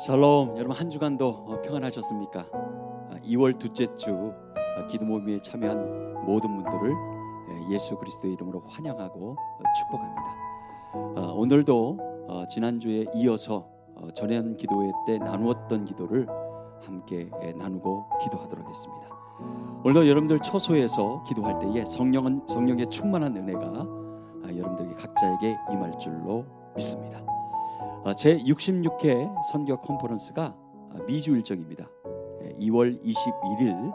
샬롬. 여러분 한 주간도 평안하셨습니까? 2월 둘째 주 기도 모임에 참여한 모든 분들을 예수 그리스도의 이름으로 환영하고 축복합니다. 오늘도 지난주에 이어서 전연 기도회 때 나누었던 기도를 함께 나누고 기도하도록 하겠습니다. 오늘도 여러분들 처소에서 기도할 때에 성령의 충만한 은혜가 여러분들에게 각자에게 임할 줄로 믿습니다. 제 66회 선교 컨퍼런스가 미주 일정입니다. 2월 21일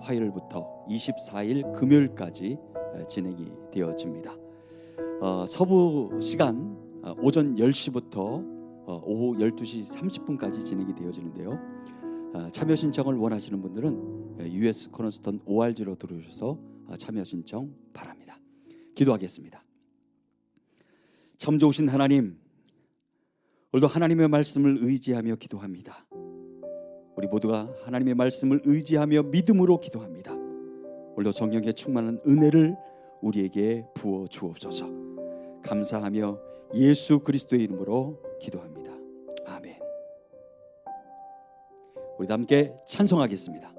화요일부터 24일 금요일까지 진행이 되어집니다. 서부 시간 오전 10시부터 오후 12시 30분까지 진행이 되어지는데요. 참여 신청을 원하시는 분들은 US 코너스턴 ORG로 들어오셔서 참여 신청 바랍니다. 기도하겠습니다. 참 좋으신 하나님, 오늘도 하나님의 말씀을 의지하며 기도합니다. 우리 모두가 하나님의 말씀을 의지하며 믿음으로 기도합니다. 오늘도 성령의 충만한 은혜를 우리에게 부어 주옵소서. 감사하며 예수 그리스도의 이름으로 기도합니다. 아멘. 우리 함께 찬송하겠습니다.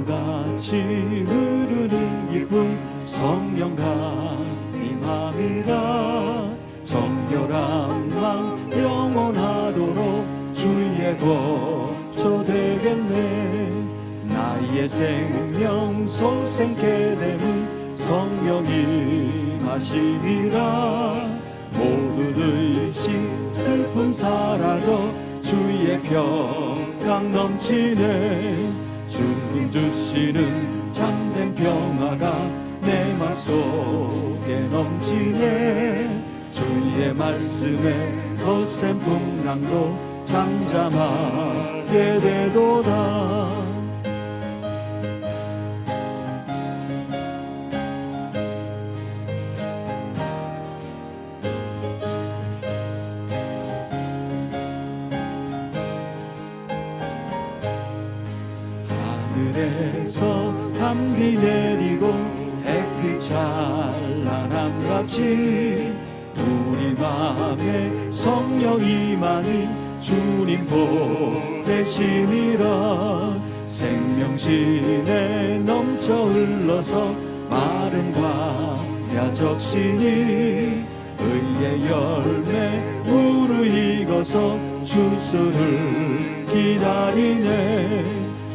같이 흐르는 기쁨 성령 강림함이라. 정결한 마음 영원하도록 주의 거처 되겠네. 나의 생명 소생케 되는 성령이 마시리라. 모든 의심 슬픔 사라져 주의 평강 넘치네. 주님 주시는 참된 평화가 내 맘속에 넘치네. 주의 말씀에 거센 풍랑도 잠잠하게 되도다. 하늘에서 담비 내리고 햇빛 찬란함같이 우리 맘에 성령 임하니 주님 보내심이라. 생명신에 넘쳐 흘러서 마른 광야 적시니 의의 열매 무르익어서 주수를 기다리네.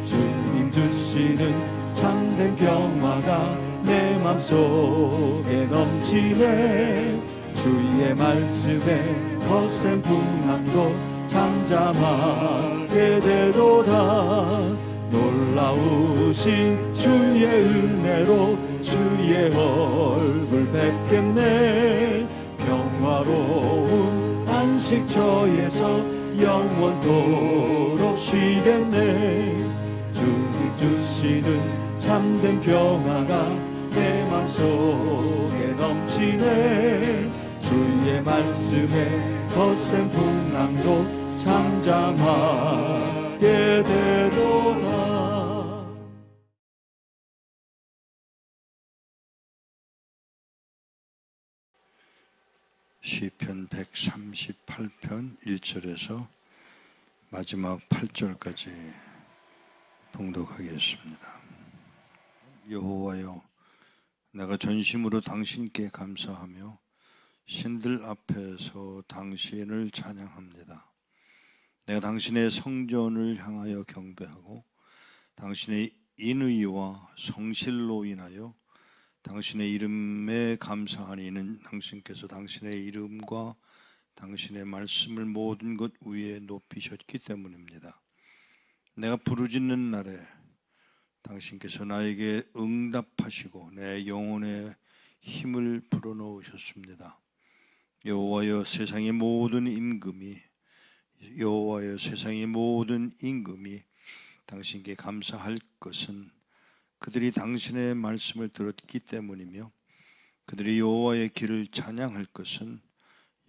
주님 주시는 참된 평화가 내 맘속에 넘치네. 주의 말씀에 거센 풍랑도 잠잠하게 되도다. 놀라우신 주의 은혜로 주의 얼굴 뵙겠네. 평화로운 안식처에서 영원토록 쉬겠네. 주님 주시는 참된 평화가 내 맘속에 넘치네. 주의 말씀에 거센 풍랑도 잠잠하게 되도다. 시편 138편 1절에서 마지막 8절까지 봉독하겠습니다. 여호와여, 내가 전심으로 당신께 감사하며 신들 앞에서 당신을 찬양합니다. 내가 당신의 성전을 향하여 경배하고 당신의 인의와 성실로 인하여 당신의 이름에 감사하니 이는 당신께서 당신의 이름과 당신의 말씀을 모든 것 위에 높이셨기 때문입니다. 내가 부르짖는 날에 당신께서 나에게 응답하시고 내 영혼에 힘을 불어넣으셨습니다. 여호와여, 세상의 모든 임금이 당신께 감사할 것은 그들이 당신의 말씀을 들었기 때문이며 그들이 여호와의 길을 찬양할 것은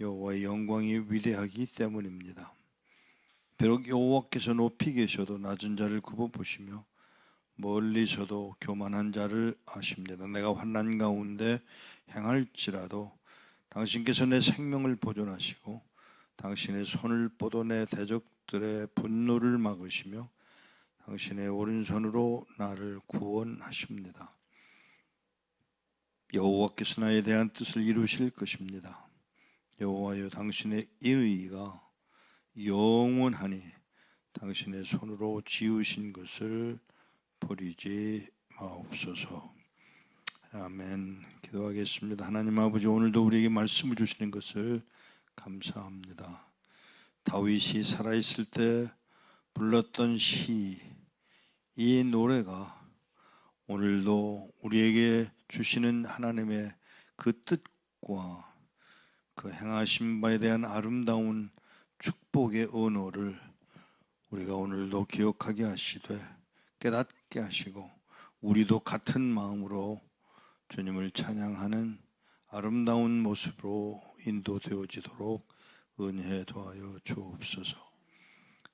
여호와의 영광이 위대하기 때문입니다. 비록 여호와께서 높이 계셔도 낮은 자를 굽어 보시며 멀리서도 교만한 자를 아십니다. 내가 환난 가운데 행할지라도 당신께서 내 생명을 보존하시고 당신의 손을 뻗어 내 대적들의 분노를 막으시며 당신의 오른손으로 나를 구원하십니다. 여호와께서 나에 대한 뜻을 이루실 것입니다. 여호와여, 당신의 인의가 영원하니 당신의 손으로 지으신 것을 버리지 마옵소서. 아멘. 기도하겠습니다. 하나님 아버지, 오늘도 우리에게 말씀을 주시는 것을 감사합니다. 다윗이 살아있을 때 불렀던 시, 이 노래가 오늘도 우리에게 주시는 하나님의 그 뜻과 그 행하신 바에 대한 아름다운 축복의 언어를 우리가 오늘도 기억하게 하시되 깨닫게 하시고 우리도 같은 마음으로 주님을 찬양하는 아름다운 모습으로 인도되어지도록 은혜 더하여 주옵소서.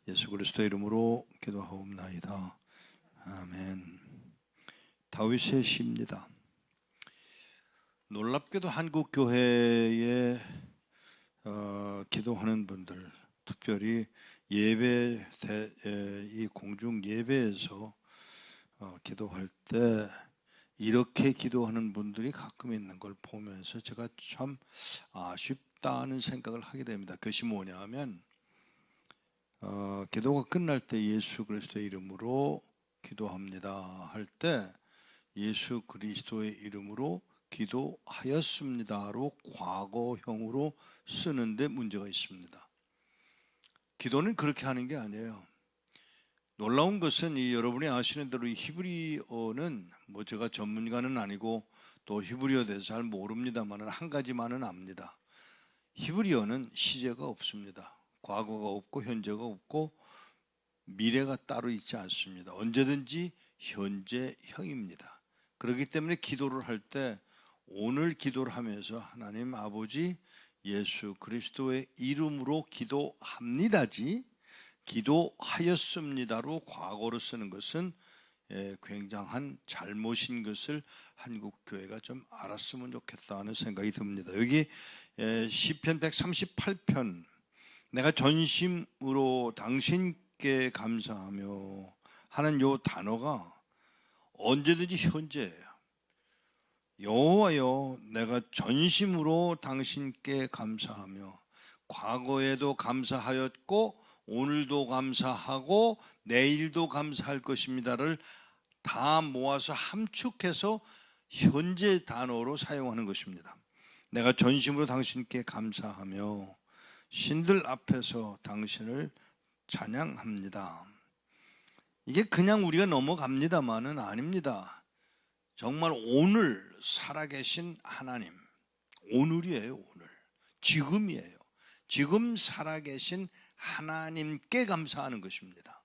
예수 그리스도의 이름으로 기도하옵나이다. 아멘. 다윗의 시입니다. 놀랍게도 한국 교회에 기도하는 분들, 특별히 예배 이 공중 예배에서 기도할 때 이렇게 기도하는 분들이 가끔 있는 걸 보면서 제가 참 아쉽다는 생각을 하게 됩니다. 그것이 뭐냐면 기도가 끝날 때 예수 그리스도의 이름으로 기도합니다 할 때 예수 그리스도의 이름으로 기도하였습니다로 과거형으로 쓰는데 문제가 있습니다. 기도는 그렇게 하는 게 아니에요. 놀라운 것은 여러분이 아시는 대로 이 히브리어는 제가 전문가는 아니고 또 히브리어에 대해서 잘 모릅니다만 한 가지만은 압니다. 히브리어는 시제가 없습니다. 과거가 없고 현재가 없고 미래가 따로 있지 않습니다. 언제든지 현재형입니다. 그렇기 때문에 기도를 할 때 오늘 기도를 하면서 하나님 아버지 예수 그리스도의 이름으로 기도합니다지 기도하였습니다로 과거로 쓰는 것은 굉장한 잘못인 것을 한국 교회가 좀 알았으면 좋겠다는 생각이 듭니다. 여기 시편 138편 내가 전심으로 당신께 감사하며 하는 요 단어가 언제든지 현재예요. 여호와여, 내가 전심으로 당신께 감사하며 과거에도 감사하였고 오늘도 감사하고 내일도 감사할 것입니다를 다 모아서 함축해서 현재 단어로 사용하는 것입니다. 내가 전심으로 당신께 감사하며 신들 앞에서 당신을 찬양합니다. 이게 그냥 우리가 넘어갑니다만은 아닙니다. 정말 오늘 살아계신 하나님, 오늘이에요. 오늘 지금이에요. 지금 살아계신 하나님께 감사하는 것입니다.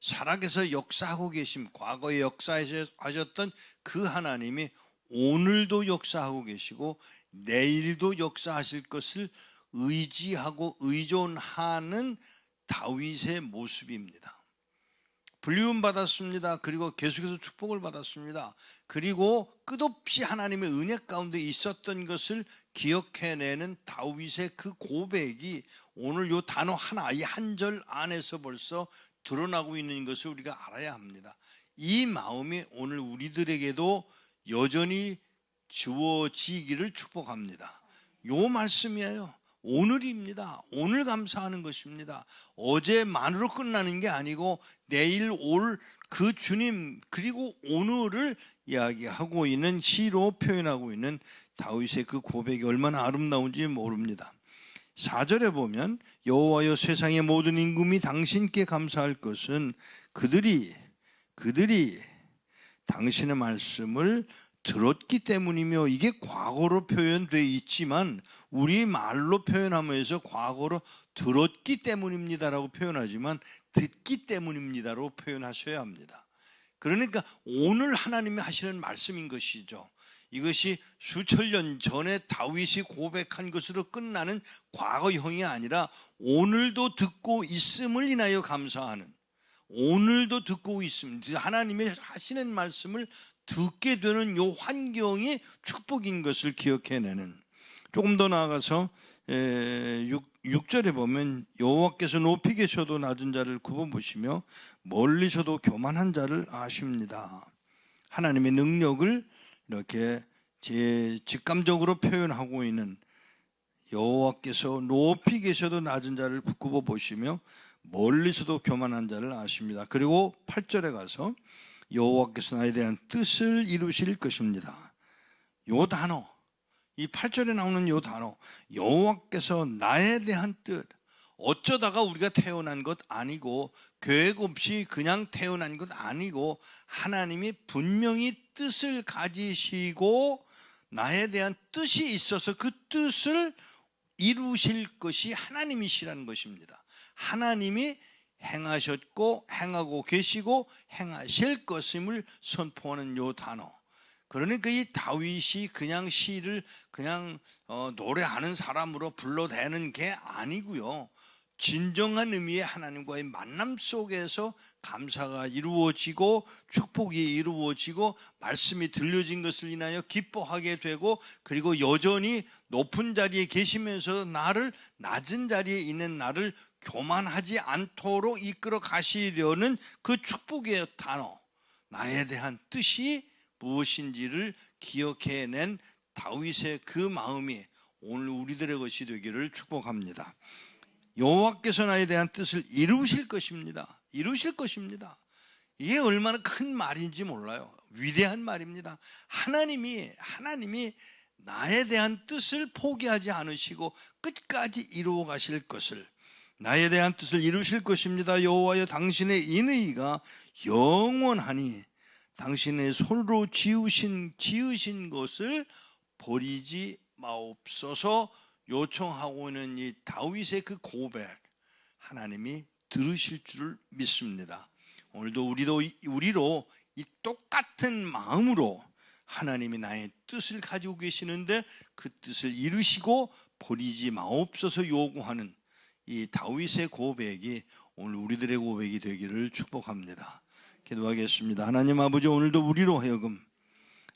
살아계서 역사하고 계심, 과거에 역사하셨던 그 하나님이 오늘도 역사하고 계시고 내일도 역사하실 것을 의지하고 의존하는 다윗의 모습입니다. 불리움 받았습니다. 그리고 계속해서 축복을 받았습니다. 그리고 끝없이 하나님의 은혜 가운데 있었던 것을 기억해내는 다윗의 그 고백이 오늘 요 단어 하나, 이 한 절 안에서 벌써 드러나고 있는 것을 우리가 알아야 합니다. 이 마음이 오늘 우리들에게도 여전히 주어지기를 축복합니다. 요 말씀이에요. 오늘입니다. 오늘 감사하는 것입니다. 어제만으로 끝나는 게 아니고 내일 올 그 주님 그리고 오늘을 이야기하고 있는 시로 표현하고 있는 다윗의 그 고백이 얼마나 아름다운지 모릅니다. 4절에 보면 여호와여, 세상의 모든 임금이 당신께 감사할 것은 그들이 당신의 말씀을 들었기 때문이며, 이게 과거로 표현되어 있지만 우리 말로 표현하면서 과거로 들었기 때문입니다라고 표현하지만 듣기 때문입니다로 표현하셔야 합니다. 그러니까 오늘 하나님이 하시는 말씀인 것이죠. 이것이 수천 년 전에 다윗이 고백한 것으로 끝나는 과거형이 아니라 오늘도 듣고 있음을 인하여 감사하는, 오늘도 듣고 있음, 하나님의 하시는 말씀을 듣게 되는 요 환경이 축복인 것을 기억해내는. 조금 더 나아가서 6절에 보면 여호와께서 높이 계셔도 낮은 자를 굽어보시며 멀리서도 교만한 자를 아십니다. 하나님의 능력을 이렇게 제 직감적으로 표현하고 있는, 여호와께서 높이 계셔도 낮은 자를 굽어보시며 멀리서도 교만한 자를 아십니다. 그리고 8절에 가서 여호와께서 나에 대한 뜻을 이루실 것입니다. 요 단어, 이 8절에 나오는 요 단어, 여호와께서 나에 대한 뜻, 어쩌다가 우리가 태어난 것 아니고 계획 없이 그냥 태어난 것 아니고 하나님이 분명히 뜻을 가지시고 나에 대한 뜻이 있어서 그 뜻을 이루실 것이 하나님이시라는 것입니다. 하나님이 행하셨고 행하고 계시고 행하실 것임을 선포하는 요 단어. 그러니까 이 다윗이 그냥 시를 그냥 노래하는 사람으로 불러대는 게 아니고요, 진정한 의미의 하나님과의 만남 속에서 감사가 이루어지고 축복이 이루어지고 말씀이 들려진 것을 인하여 기뻐하게 되고, 그리고 여전히 높은 자리에 계시면서 나를, 낮은 자리에 있는 나를 교만하지 않도록 이끌어 가시려는 그 축복의 단어, 나에 대한 뜻이 무엇인지를 기억해낸 다윗의 그 마음이 오늘 우리들의 것이 되기를 축복합니다. 여호와께서 나에 대한 뜻을 이루실 것입니다. 이루실 것입니다. 이게 얼마나 큰 말인지 몰라요. 위대한 말입니다. 하나님이 나에 대한 뜻을 포기하지 않으시고 끝까지 이루어 가실 것을, 나에 대한 뜻을 이루실 것입니다. 여호와여, 당신의 인의가 영원하니 당신의 손으로 지으신 것을 버리지 마옵소서 요청하고 있는 이 다윗의 그 고백, 하나님이 들으실 줄을 믿습니다. 오늘도 우리로 이 똑같은 마음으로 하나님이 나의 뜻을 가지고 계시는데 그 뜻을 이루시고 버리지 마옵소서 요구하는 이 다윗의 고백이 오늘 우리들의 고백이 되기를 축복합니다. 기도하겠습니다. 하나님 아버지, 오늘도 우리로 하여금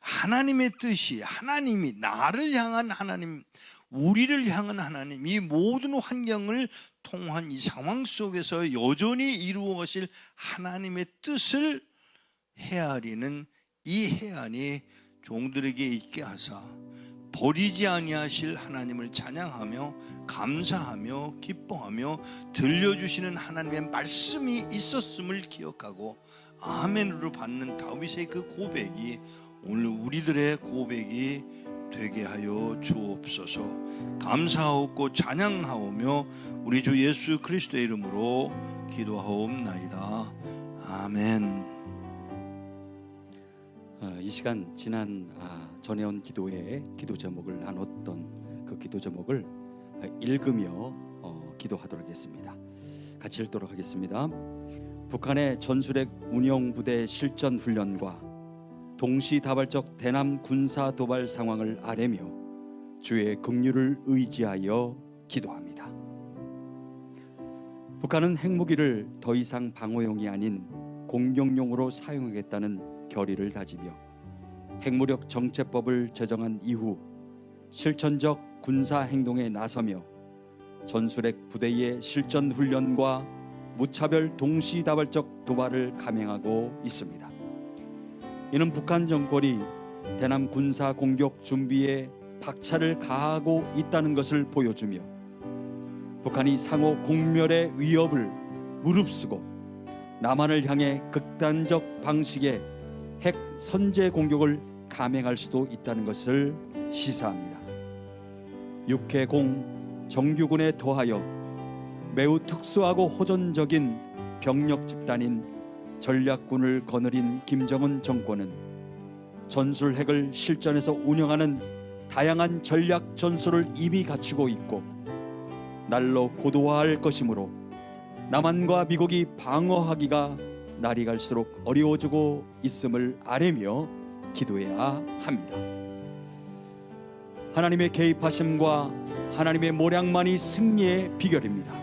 하나님의 뜻이, 하나님이 나를 향한 하나님, 우리를 향한 하나님, 이 모든 환경을 통한 이 상황 속에서 여전히 이루어 가실 하나님의 뜻을 헤아리는 이 헤아림이 종들에게 있게 하사 버리지 아니하실 하나님을 찬양하며 감사하며 기뻐하며 들려주시는 하나님의 말씀이 있었음을 기억하고 아멘으로 받는 다윗의 그 고백이 오늘 우리들의 고백이 되게 하여 주옵소서. 감사하옵고 찬양하오며 우리 주 예수 그리스도의 이름으로 기도하옵나이다. 아멘. 이 시간 지난 전해온 기도회의 기도 제목을 나눴던 그 기도 제목을 읽으며 기도하도록 하겠습니다. 같이 읽도록 하겠습니다. 북한의 전술핵 운영부대 실전 훈련과 동시다발적 대남 군사 도발 상황을 아뢰며 주의 긍휼을 의지하여 기도합니다. 북한은 핵무기를 더 이상 방어용이 아닌 공격용으로 사용하겠다는 결의를 다지며 핵무력 정체법을 제정한 이후 실천적 군사 행동에 나서며 전술핵 부대의 실전 훈련과 무차별 동시다발적 도발을 감행하고 있습니다. 이는 북한 정권이 대남 군사 공격 준비에 박차를 가하고 있다는 것을 보여주며 북한이 상호 공멸의 위협을 무릅쓰고 남한을 향해 극단적 방식의 핵 선제 공격을 감행할 수도 있다는 것을 시사합니다. 육해공 정규군에 더하여 매우 특수하고 호전적인 병력 집단인 전략군을 거느린 김정은 정권은 전술핵을 실전에서 운영하는 다양한 전략 전술을 이미 갖추고 있고 날로 고도화할 것이므로 남한과 미국이 방어하기가 날이 갈수록 어려워지고 있음을 아뢰며 기도해야 합니다. 하나님의 개입하심과 하나님의 모략만이 승리의 비결입니다.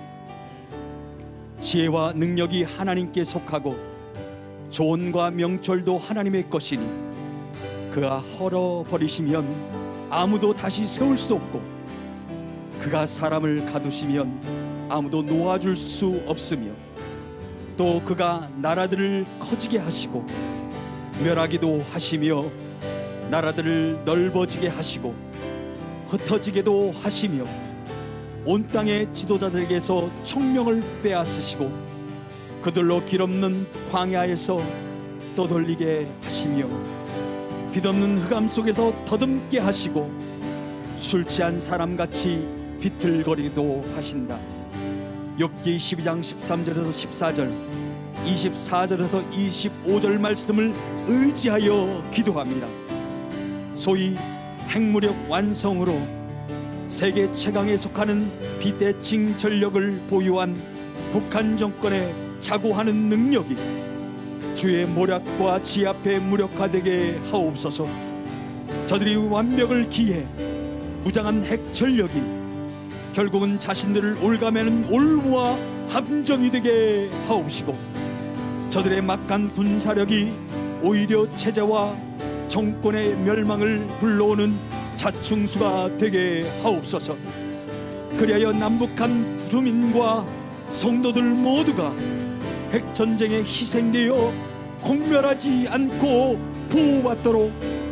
지혜와 능력이 하나님께 속하고 조언과 명철도 하나님의 것이니 그가 헐어버리시면 아무도 다시 세울 수 없고 그가 사람을 가두시면 아무도 놓아줄 수 없으며 또 그가 나라들을 커지게 하시고 멸하기도 하시며 나라들을 넓어지게 하시고 흩어지게도 하시며 온 땅의 지도자들에게서 총명을 빼앗으시고 그들로 길없는 광야에서 떠돌리게 하시며 빛없는 흑암 속에서 더듬게 하시고 술 취한 사람같이 비틀거리기도 하신다. 욥기 12장 13절에서 14절 24절에서 25절 말씀을 의지하여 기도합니다. 소위 핵무력 완성으로 세계 최강에 속하는 비대칭 전력을 보유한 북한 정권에 자고하는 능력이 주의 모략과 지 앞에 무력화되게 하옵소서. 저들이 완벽을 기해 무장한 핵 전력이 결국은 자신들을 올가매는 올무와 함정이 되게 하옵시고 저들의 막간 군사력이 오히려 체제와 정권의 멸망을 불러오는 자충수가 되게 하옵소서. 그리하여 남북한 주민과 성도들 모두가 핵전쟁에 희생되어 공멸하지 않고 보호받도록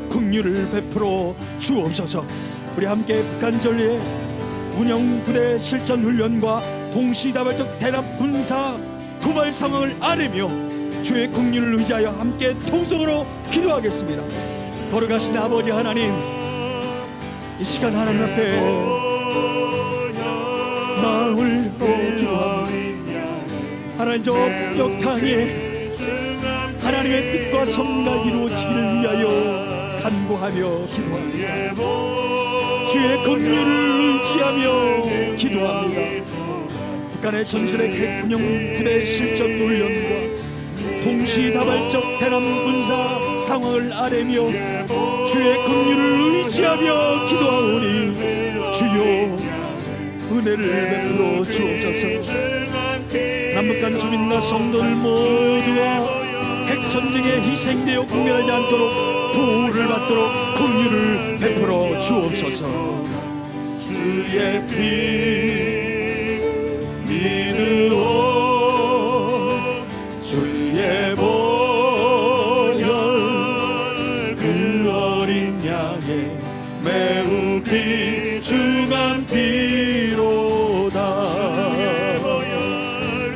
긍휼을 베풀어 주옵소서. 우리 함께 북한 전례 운영부대 실전훈련과 동시다발적 대납 군사 도발 상황을 아뢰며 주의 긍휼을 의지하여 함께 통성으로 기도하겠습니다. 걸어가신 아버지 하나님, 이 시간 하나님 앞에 마음을 기도합니다. 하나님 저 역탕에 하나님의 뜻과 섭리가 이루어지기를 위하여 간구하며 기도합니다. 주의 긍휼을 의지하며 기도합니다. 북한의 전술핵 핵운영 부대 실전 훈련과 동시다발적 대남 군사 상황을 아뢰며 주의 긍휼을 의지하며 기도하오니 주여 은혜를 베풀어 주옵소서. 남북한 주민과 성도들 모두가 핵전쟁에 희생되어 공멸하지 않도록 보호를 받도록 긍휼을 베풀어 주옵소서. 주의 피 믿으오 주의 보혈 그 어린 양의 매우 귀중한 피로다.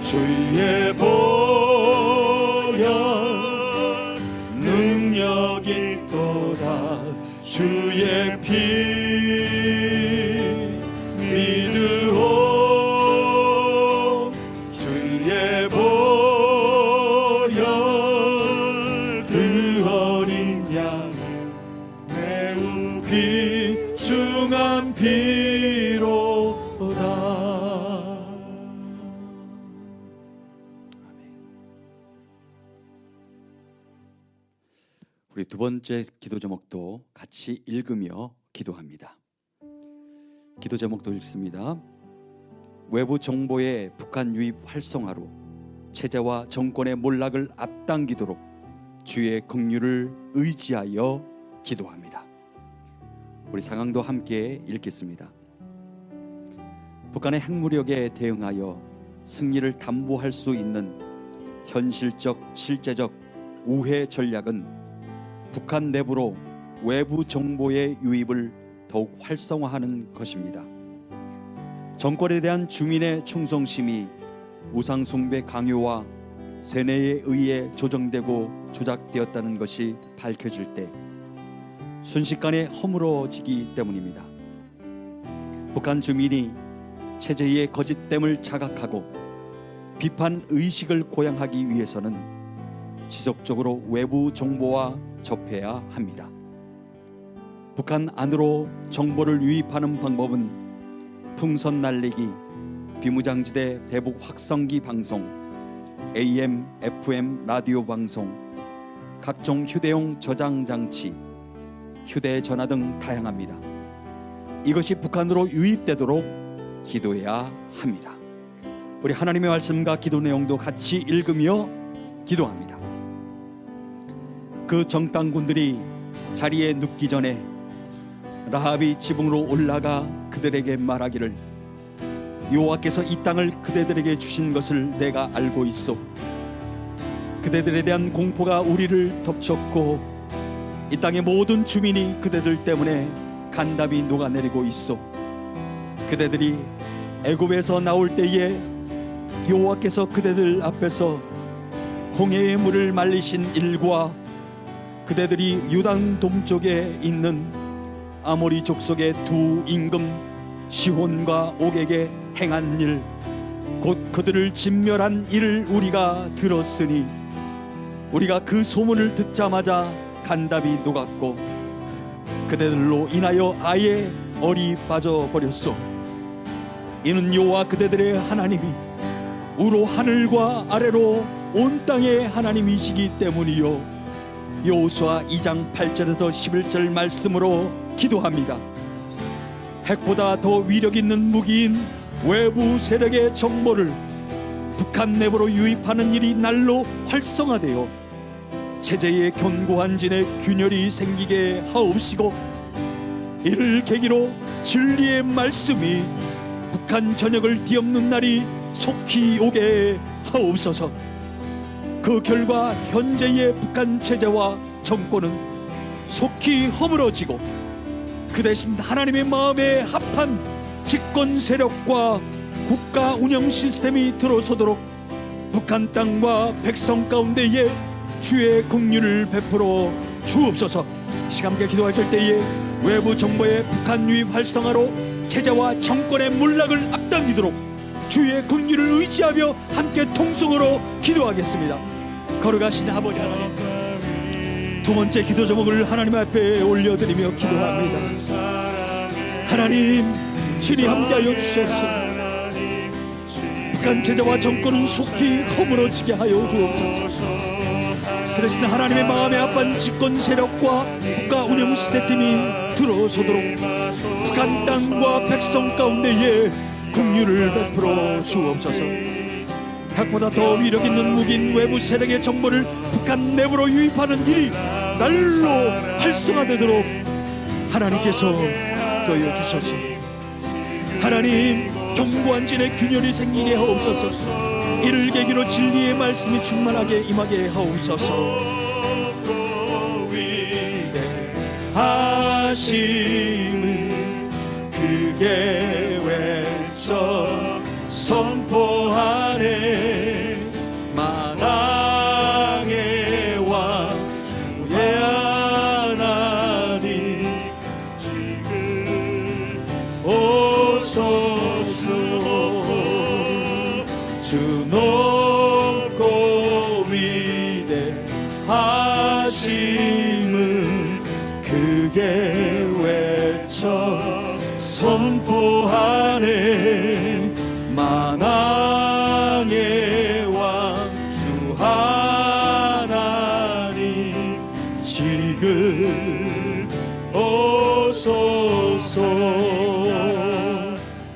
주의 보혈 능력 있도다. 주의 피 믿으오 주의 보혈 그 어린 양 매우 귀중한 피로다. 우리 두 번째 기도 제목도 같이 읽으며 기도합니다. 기도 제목도 읽습니다. 외부 정보의 북한 유입 활성화로 체제와 정권의 몰락을 앞당기도록 주의 긍휼을 의지하여 기도합니다. 우리 상황도 함께 읽겠습니다. 북한의 핵무력에 대응하여 승리를 담보할 수 있는 현실적, 실제적 우회 전략은 북한 내부로 외부 정보의 유입을 더욱 활성화하는 것입니다. 정권에 대한 주민의 충성심이 우상숭배 강요와 세뇌에 의해 조정되고 조작되었다는 것이 밝혀질 때 순식간에 허물어지기 때문입니다. 북한 주민이 체제의 거짓됨을 자각하고 비판 의식을 고양하기 위해서는 지속적으로 외부 정보와 접해야 합니다. 북한 안으로 정보를 유입하는 방법은 풍선 날리기, 비무장지대 대북 확성기 방송, AM, FM 라디오 방송, 각종 휴대용 저장 장치, 휴대전화 등 다양합니다. 이것이 북한으로 유입되도록 기도해야 합니다. 우리 하나님의 말씀과 기도 내용도 같이 읽으며 기도합니다. 그 정탐꾼들이 자리에 눕기 전에 라합이 지붕으로 올라가 그들에게 말하기를, 여호와께서 이 땅을 그대들에게 주신 것을 내가 알고 있소. 그대들에 대한 공포가 우리를 덮쳤고 이 땅의 모든 주민이 그대들 때문에 간담이 녹아내리고 있소. 그대들이 애굽에서 나올 때에 여호와께서 그대들 앞에서 홍해의 물을 말리신 일과 그대들이 유단 동쪽에 있는 아모리 족속의 두 임금 시혼과 옥에게 행한 일, 곧 그들을 진멸한 일을 우리가 들었으니 우리가 그 소문을 듣자마자 간담이 녹았고 그대들로 인하여 아예 얼이 빠져버렸소. 이는 여호와 그대들의 하나님이 우로 하늘과 아래로 온 땅의 하나님이시기 때문이요. 여호수아 2장 8절에서 11절 말씀으로 기도합니다. 핵보다 더 위력 있는 무기인 외부 세력의 정보를 북한 내부로 유입하는 일이 날로 활성화되어 체제의 견고한 진에 균열이 생기게 하옵시고, 이를 계기로 진리의 말씀이 북한 전역을 뒤엎는 날이 속히 오게 하옵소서. 그 결과 현재의 북한 체제와 정권은 속히 허물어지고 그 대신 하나님의 마음에 합한 집권 세력과 국가 운영 시스템이 들어서도록 북한 땅과 백성 가운데에 주의 긍휼을 베풀어 주옵소서. 시간함께 기도할 때에 외부 정보의 북한 유입 활성화로 체제와 정권의 몰락을 앞당기도록 주의 긍휼을 의지하며 함께 통성으로 기도하겠습니다. 거룩하신 아버지 하나님, 두 번째 기도 제목을 하나님 앞에 올려드리며 기도합니다. 하나님, 친히 함께하여 주셔서 북한 체제와 정권은 속히 허물어지게 하여 주옵소서. 그 대신 하나님의 마음에 합한 집권 세력과 국가 운영 시스템이 들어서도록 북한 땅과 백성 가운데에 긍휼을 베풀어 주옵소서. 핵보다 더 위력 있는 무기인 외부 세력의 정보를 북한 내부로 유입하는 일이 날로 활성화되도록 하나님께서 도와주셔서 주셔서 하나님, 견고한 진의 균열이 생기게 하옵소서. 이를 계기로 진리의 말씀이 충만하게 임하게 하옵소서. 하심을 크게 외쳐 선포하네. 만왕의 왕 주의 하나님, 지금 오소 주 높고 위대하심을 크게 외쳐 선포하네. 만왕의 왕 주 하나님, 지금 오소서.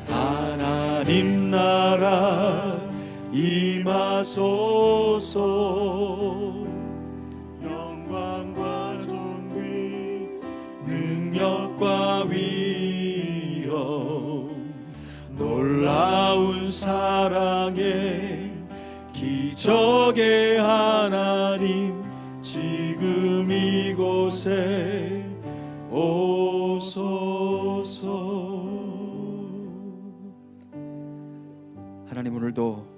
하나님 나라 임하소서. 영광과 존귀 능력과 위엄 놀라운 사랑의 기적의 하나님, 지금 이곳에 오소서. 하나님, 오늘도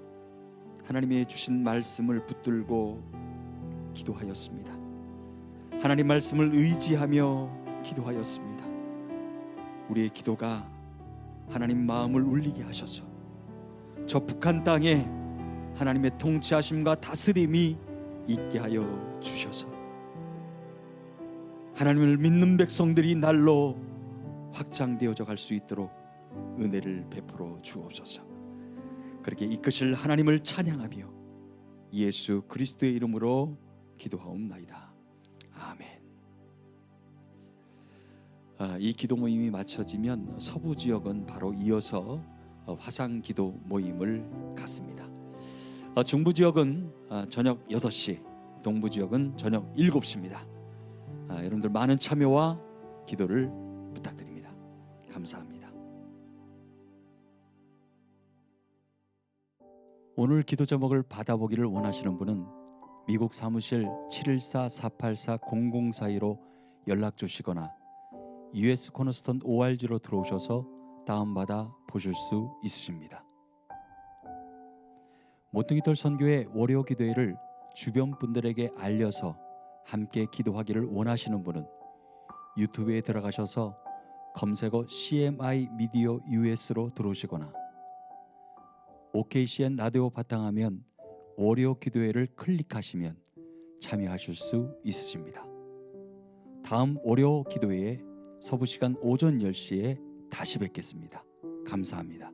하나님이 주신 말씀을 붙들고 기도하였습니다. 하나님 말씀을 의지하며 기도하였습니다. 우리의 기도가 하나님 마음을 울리게 하셔서 저 북한 땅에 하나님의 통치하심과 다스림이 있게 하여 주셔서 하나님을 믿는 백성들이 날로 확장되어져 갈 수 있도록 은혜를 베풀어 주옵소서. 그렇게 이끄실 하나님을 찬양하며 예수 그리스도의 이름으로 기도하옵나이다. 아멘. 이 기도 모임이 마쳐지면 서부 지역은 바로 이어서 화상 기도 모임을 갖습니다. 중부 지역은 저녁 8시, 동부 지역은 저녁 7시입니다. 여러분들 많은 참여와 기도를 부탁드립니다. 감사합니다. 오늘 기도 제목을 받아보기를 원하시는 분은 미국 사무실 714-484-0042로 연락 주시거나 US 코너스톤 ORG로 들어오셔서 다운받아 보실 수 있으십니다. 모퉁이돌 선교회 월요 기도회를 주변 분들에게 알려서 함께 기도하기를 원하시는 분은 유튜브에 들어가셔서 검색어 CMI 미디어 US로 들어오시거나 OKCN 라디오 바탕하면 월요 기도회를 클릭하시면 참여하실 수 있으십니다. 다음 월요 기도회에 서부 시간 오전 10시에 다시 뵙겠습니다. 감사합니다.